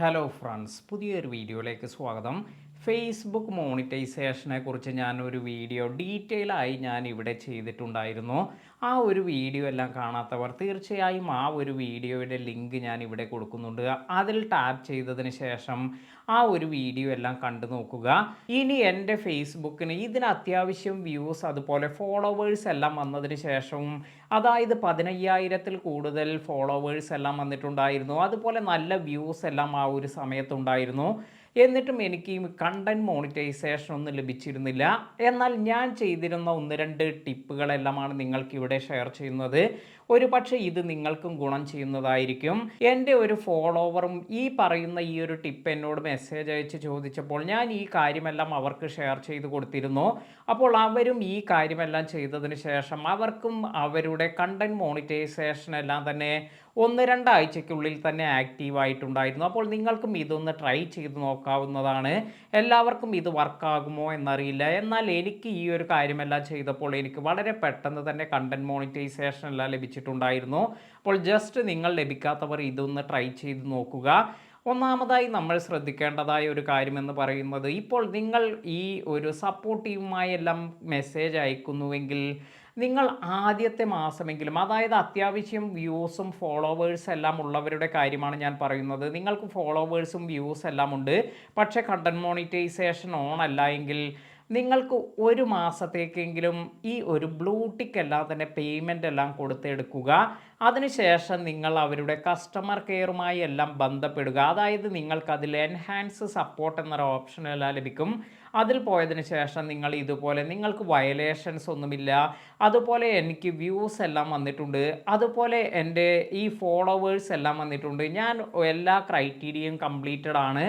Hello friends, പുതിയൊരു വീഡിയോയിലേക്ക് സ്വാഗതം. ഫേസ്ബുക്ക് മോണിറ്റൈസേഷനെ കുറിച്ച് ഞാനൊരു വീഡിയോ ഡീറ്റെയിൽ ആയി ഞാൻ ഇവിടെ ചെയ്തിട്ടുണ്ടായിരുന്നു. ആ ഒരു വീഡിയോ എല്ലാം കാണാത്തവർ തീർച്ചയായും ആ ഒരു വീഡിയോയുടെ ലിങ്ക് ഞാൻ ഇവിടെ കൊടുക്കുന്നുണ്ട്. അതിൽ ടാപ്പ് ചെയ്തതിന് ശേഷം ആ ഒരു വീഡിയോ എല്ലാം കണ്ടു നോക്കുക. ഇനി എൻ്റെ ഫേസ്ബുക്കിന് ഇതിന് അത്യാവശ്യം വ്യൂസ് അതുപോലെ ഫോളോവേഴ്സ് എല്ലാം വന്നതിന് ശേഷവും, അതായത് 15,000-ൽ കൂടുതൽ ഫോളോവേഴ്സ് എല്ലാം വന്നിട്ടുണ്ടായിരുന്നു. അതുപോലെ നല്ല വ്യൂസ് എല്ലാം ആ ഒരു സമയത്തുണ്ടായിരുന്നു. എന്നിട്ടും എനിക്ക് ഈ കണ്ടൻറ് മോണിറ്റൈസേഷൻ ഒന്നും ലഭിച്ചിരുന്നില്ല. എന്നാൽ ഞാൻ ചെയ്തിരുന്ന 1-2 ടിപ്പുകളെല്ലാമാണ് നിങ്ങൾക്ക് ഇവിടെ ഷെയർ ചെയ്യുന്നത്. ഒരു പക്ഷേ ഇത് നിങ്ങൾക്കും ഗുണം ചെയ്യുന്നതായിരിക്കും. എൻ്റെ ഒരു ഫോളോവറും ഈ പറയുന്ന ഈ ഒരു ടിപ്പ് എന്നോട് മെസ്സേജ് അയച്ച് ചോദിച്ചപ്പോൾ ഞാൻ ഈ കാര്യമെല്ലാം അവർക്ക് ഷെയർ ചെയ്ത് കൊടുത്തിരുന്നു. അപ്പോൾ അവരും ഈ കാര്യമെല്ലാം ചെയ്തതിന് ശേഷം അവർക്കും അവരുടെ കണ്ടൻറ് മോണിറ്റൈസേഷൻ എല്ലാം തന്നെ 1-2 ആഴ്ചയ്ക്കുള്ളിൽ തന്നെ ആക്റ്റീവായിട്ടുണ്ടായിരുന്നു. അപ്പോൾ നിങ്ങൾക്കും ഇതൊന്ന് ട്രൈ ചെയ്ത് നോക്കാവുന്നതാണ്. എല്ലാവർക്കും ഇത് വർക്കാകുമോ എന്നറിയില്ല. എന്നാൽ എനിക്ക് ഈ ഒരു കാര്യമെല്ലാം ചെയ്തപ്പോൾ എനിക്ക് വളരെ പെട്ടെന്ന് തന്നെ കണ്ടൻറ് മോണിറ്റൈസേഷൻ എല്ലാം ലഭിച്ചിട്ടുണ്ടായിരുന്നു. അപ്പോൾ ജസ്റ്റ് നിങ്ങൾ ലഭിക്കാത്തവർ ഇതൊന്ന് ട്രൈ ചെയ്ത് നോക്കുക. ഒന്നാമതായി നമ്മൾ ശ്രദ്ധിക്കേണ്ടതായ ഒരു കാര്യമെന്ന് പറയുന്നത്, ഇപ്പോൾ നിങ്ങൾ ഈ ഒരു സപ്പോർട്ടീവുമായി എല്ലാം മെസ്സേജ് അയക്കുന്നുവെങ്കിൽ നിങ്ങൾ ആദ്യത്തെ മാസമെങ്കിലും, അതായത് അത്യാവശ്യം വ്യൂസും ഫോളോവേഴ്സ് എല്ലാം ഉള്ളവരുടെ കാര്യമാണ് ഞാൻ പറയുന്നത്. നിങ്ങൾക്ക് ഫോളോവേഴ്സും വ്യൂസ് എല്ലാം ഉണ്ട്, പക്ഷേ കണ്ടൻറ് മോണിറ്റൈസേഷൻ ഓൺ അല്ല എങ്കിൽ നിങ്ങൾക്ക് ഒരു മാസത്തേക്കെങ്കിലും ഈ ഒരു ബ്ലൂ ടിക്ക് എല്ലാം തന്നെ പേയ്മെൻ്റ് എല്ലാം കൊടുത്തെടുക്കുക. അതിനുശേഷം നിങ്ങൾ അവരുടെ കസ്റ്റമർ കെയറുമായി എല്ലാം ബന്ധപ്പെടുക. അതായത് നിങ്ങൾക്കതിൽ എൻഹാൻസ് സപ്പോർട്ട് എന്നൊരു ഓപ്ഷൻ എല്ലാം ലഭിക്കും. അതിൽ പോയതിന് ശേഷം നിങ്ങൾ ഇതുപോലെ, നിങ്ങൾക്ക് വയലേഷൻസ് ഒന്നുമില്ല, അതുപോലെ എനിക്ക് വ്യൂസ് എല്ലാം വന്നിട്ടുണ്ട്, അതുപോലെ എൻ്റെ ഈ ഫോളോവേഴ്സ് എല്ലാം വന്നിട്ടുണ്ട്, ഞാൻ എല്ലാ ക്രൈറ്റീരിയയും കംപ്ലീറ്റഡ് ആണ്,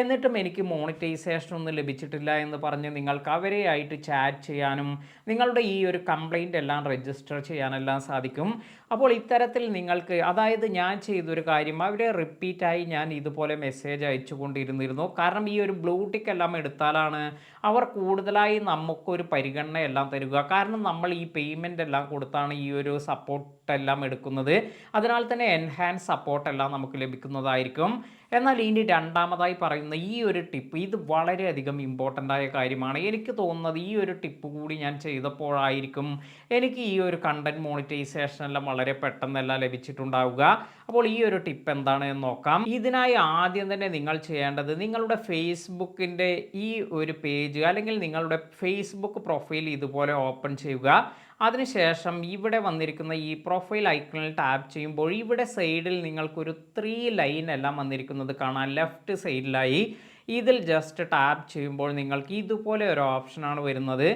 എന്നിട്ടും എനിക്ക് മോണിറ്റൈസേഷൻ ഒന്നും ലഭിച്ചിട്ടില്ല എന്ന് പറഞ്ഞ് നിങ്ങൾക്ക് അവരെയായിട്ട് ചാറ്റ് ചെയ്യാനും നിങ്ങളുടെ ഈ ഒരു കംപ്ലൈൻ്റ് എല്ലാം രജിസ്റ്റർ ചെയ്യാനെല്ലാം സാധിക്കും. അപ്പോൾ ഇത്തരത്തിൽ നിങ്ങൾക്ക്, അതായത് ഞാൻ ചെയ്തൊരു കാര്യം, അവരെ റിപ്പീറ്റായി ഞാൻ ഇതുപോലെ മെസ്സേജ് അയച്ചു കൊണ്ടിരുന്നിരുന്നു. കാരണം ഈ ഒരു ബ്ലൂ ടിക്ക് എല്ലാം എടുത്താലാണ് അവർ കൂടുതലായി നമുക്കൊരു പരിഗണന എല്ലാം തരിക. കാരണം നമ്മൾ ഈ പേയ്മെൻ്റ് എല്ലാം കൊടുത്താണ് ഈ ഒരു സപ്പോർട്ട് എല്ലാം എടുക്കുന്നത്. അതിനാൽ തന്നെ എൻഹാൻസ് സപ്പോർട്ട് എല്ലാം നമുക്ക് ലഭിക്കുന്നതായിരിക്കും. എന്നാൽ ഇനി രണ്ടാമതായി പറയുന്ന ഈ ഒരു ടിപ്പ്, ഇത് വളരെയധികം ഇമ്പോർട്ടൻ്റ് ആയ കാര്യമാണ്. എനിക്ക് തോന്നുന്നത് ഈ ഒരു ടിപ്പ് കൂടി ഞാൻ ചെയ്തപ്പോഴായിരിക്കും എനിക്ക് ഈ ഒരു കണ്ടൻറ് മോണിറ്റൈസേഷൻ എല്ലാം വളരെ പെട്ടെന്നെല്ലാം ലഭിച്ചിട്ടുണ്ടാവുക. അപ്പോൾ ഈ ഒരു ടിപ്പ് എന്താണ് എന്ന് നോക്കാം. ഇതിനായി ആദ്യം തന്നെ നിങ്ങൾ ചെയ്യേണ്ടത്, നിങ്ങളുടെ ഫേസ്ബുക്കിൻ്റെ ഈ ഒരു പേജ് അല്ലെങ്കിൽ നിങ്ങളുടെ ഫേസ്ബുക്ക് പ്രൊഫൈൽ ഇതുപോലെ ഓപ്പൺ ചെയ്യുക. അതിനുശേഷം ഇവിടെ വന്നിരിക്കുന്ന ഈ പ്രൊഫൈൽ ഐക്കണിൽ ടാപ്പ് ചെയ്യുമ്പോൾ ഇവിടെ സൈഡിൽ നിങ്ങൾക്കൊരു 3 ലൈൻ എല്ലാം വന്നിരിക്കുന്നത് കാണാം, ലെഫ്റ്റ് സൈഡിലായി. ഇതിൽ ജസ്റ്റ് ടാപ്പ് ചെയ്യുമ്പോൾ നിങ്ങൾക്ക് ഇതുപോലെ ഒരു ഓപ്ഷനാണ് വരുന്നത്.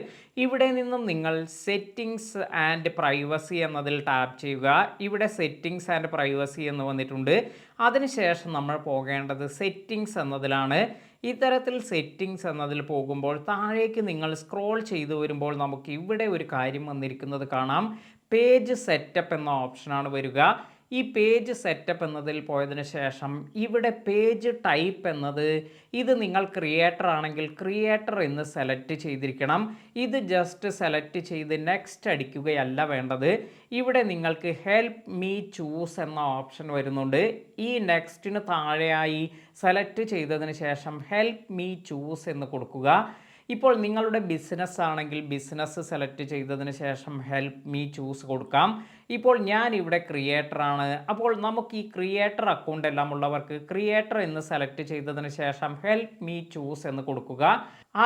ഇവിടെ നിന്നും നിങ്ങൾ സെറ്റിങ്സ് ആൻഡ് പ്രൈവസി എന്നതിൽ ടാപ്പ് ചെയ്യുക. ഇവിടെ സെറ്റിങ്സ് ആൻഡ് പ്രൈവസി എന്ന് വന്നിട്ടുണ്ട്. അതിനുശേഷം നമ്മൾ പോകേണ്ടത് സെറ്റിങ്സ് എന്നതിലാണ്. ഇത്തരത്തിൽ സെറ്റിങ്സ് എന്നതിൽ പോകുമ്പോൾ താഴേക്ക് നിങ്ങൾ സ്ക്രോൾ ചെയ്തു വരുമ്പോൾ നമുക്ക് ഇവിടെ ഒരു കാര്യം വന്നിരിക്കുന്നത് കാണാം. പേജ് സെറ്റപ്പ് എന്ന ഓപ്ഷനാണ് വരിക. ഈ പേജ് സെറ്റപ്പ് എന്നതിൽ പോയതിന് ശേഷം ഇവിടെ പേജ് ടൈപ്പ് എന്നത്, ഇത് നിങ്ങൾ ക്രിയേറ്റർ ആണെങ്കിൽ ക്രിയേറ്റർ എന്ന് സെലക്ട് ചെയ്തിരിക്കണം. ഇത് ജസ്റ്റ് സെലക്ട് ചെയ്ത് നെക്സ്റ്റ് അടിക്കുകയല്ല വേണ്ടത്. ഇവിടെ നിങ്ങൾക്ക് ഹെൽപ്പ് മീ ചൂസ് എന്ന ഓപ്ഷൻ വരുന്നുണ്ട്. ഈ നെക്സ്റ്റിന് താഴെയായി സെലക്ട് ചെയ്തതിന് ശേഷം ഹെൽപ്പ് മീ ചൂസ് എന്ന് കൊടുക്കുക. ഇപ്പോൾ നിങ്ങളുടെ ബിസിനസ് ആണെങ്കിൽ ബിസിനസ് സെലക്ട് ചെയ്തതിന് ശേഷം ഹെൽപ്പ് മീ ചൂസ് കൊടുക്കാം. ഇപ്പോൾ ഞാൻ ഇവിടെ ക്രിയേറ്ററാണ്, അപ്പോൾ നമുക്ക് ഈ ക്രിയേറ്റർ അക്കൗണ്ട് എല്ലാം ഉള്ളവർക്ക് ക്രിയേറ്റർ എന്ന് സെലക്ട് ചെയ്തതിന് ശേഷം ഹെൽപ്പ് മീ ചൂസ് എന്ന് കൊടുക്കുക.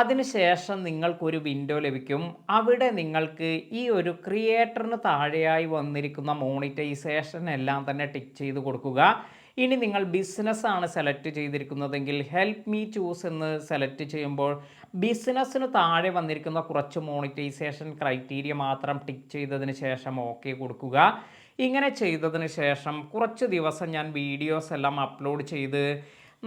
അതിനുശേഷം നിങ്ങൾക്കൊരു വിൻഡോ ലഭിക്കും. അവിടെ നിങ്ങൾക്ക് ഈ ഒരു ക്രിയേറ്ററിന് താഴെയായി വന്നിരിക്കുന്ന മോണിറ്റൈസേഷൻ എല്ലാം തന്നെ ടിക്ക് ചെയ്ത് കൊടുക്കുക. ഇനി നിങ്ങൾ ബിസിനസ്സാണ് സെലക്ട് ചെയ്തിരിക്കുന്നതെങ്കിൽ ഹെൽപ്പ് മീ ചൂസ് എന്ന് സെലക്ട് ചെയ്യുമ്പോൾ ബിസിനസ്സിന് താഴെ വന്നിരിക്കുന്ന കുറച്ച് മോണിറ്റൈസേഷൻ ക്രൈറ്റീരിയ മാത്രം ടിക്ക് ചെയ്തതിന് ശേഷം ഓക്കെ കൊടുക്കുക. ഇങ്ങനെ ചെയ്തതിന് ശേഷം കുറച്ച് ദിവസം ഞാൻ വീഡിയോസ് എല്ലാം അപ്ലോഡ് ചെയ്ത്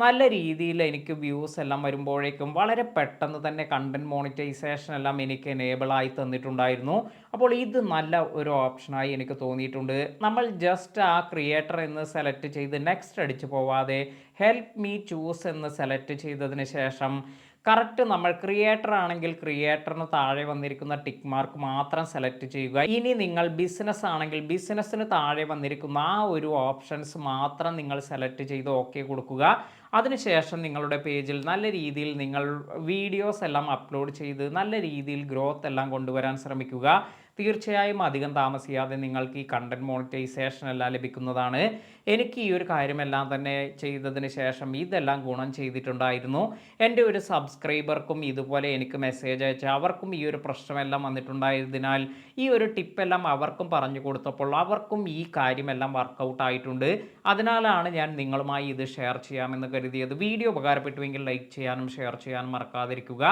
നല്ല രീതിയിൽ എനിക്ക് വ്യൂസ് എല്ലാം വരുമ്പോഴേക്കും വളരെ പെട്ടെന്ന് തന്നെ കണ്ടൻറ് മോണിറ്റൈസേഷൻ എല്ലാം എനിക്ക് എനേബിളായി തന്നിട്ടുണ്ടായിരുന്നു. അപ്പോൾ ഇത് നല്ല ഒരു ഓപ്ഷനായി എനിക്ക് തോന്നിയിട്ടുണ്ട്. നമ്മൾ ജസ്റ്റ് ആ ക്രിയേറ്റർ എന്ന് സെലക്ട് ചെയ്ത് നെക്സ്റ്റ് അടിച്ചു പോവാതെ ഹെൽപ്പ് മീ ചൂസ് എന്ന് സെലക്ട് ചെയ്തതിന് ശേഷം കറക്റ്റ് നമ്മൾ ക്രിയേറ്റർ ആണെങ്കിൽ ക്രിയേറ്ററിന് താഴെ വന്നിരിക്കുന്ന ടിക്ക് മാർക്ക് മാത്രം സെലക്ട് ചെയ്യുക. ഇനി നിങ്ങൾ ബിസിനസ് ആണെങ്കിൽ ബിസിനസ്സിന് താഴെ വന്നിരിക്കുന്ന ആ ഒരു ഓപ്ഷൻസ് മാത്രം നിങ്ങൾ സെലക്ട് ചെയ്ത് ഓക്കെ കൊടുക്കുക. അതിനുശേഷം നിങ്ങളുടെ പേജിൽ നല്ല രീതിയിൽ നിങ്ങൾ വീഡിയോസ് എല്ലാം അപ്ലോഡ് ചെയ്ത് നല്ല രീതിയിൽ ഗ്രോത്ത് എല്ലാം കൊണ്ടുവരാൻ ശ്രമിക്കുക. തീർച്ചയായും അധികം താമസിയാതെ നിങ്ങൾക്ക് ഈ കണ്ടന്റ് മോണിറ്റൈസേഷൻ എല്ലാം ലഭിക്കുന്നതാണ്. എനിക്ക് ഈ ഒരു കാര്യമെല്ലാം തന്നെ ചെയ്തതിന് ശേഷം ഇതെല്ലാം ഗുണം ചെയ്തിട്ടുണ്ടായിരുന്നു. എൻ്റെ ഒരു സബ്സ്ക്രൈബർക്കും ഇതുപോലെ എനിക്ക് മെസ്സേജ് അയച്ച് അവർക്കും ഈ ഒരു പ്രശ്നമെല്ലാം വന്നിട്ടുണ്ടായതിനാൽ ഈ ഒരു ടിപ്പെല്ലാം അവർക്കും പറഞ്ഞു കൊടുത്തപ്പോൾ അവർക്കും ഈ കാര്യമെല്ലാം വർക്കൗട്ട് ആയിട്ടുണ്ട്. അതിനാലാണ് ഞാൻ നിങ്ങളുമായി ഇത് ഷെയർ ചെയ്യാമെന്ന് കരുതിയത്. വീഡിയോ ഉപകാരപ്പെട്ടുവെങ്കിൽ ലൈക്ക് ചെയ്യാനും ഷെയർ ചെയ്യാനും മറക്കാതിരിക്കുക.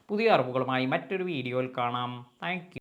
പുതിയ അറിവുകളുമായി മറ്റൊരു വീഡിയോയിൽ കാണാം. താങ്ക്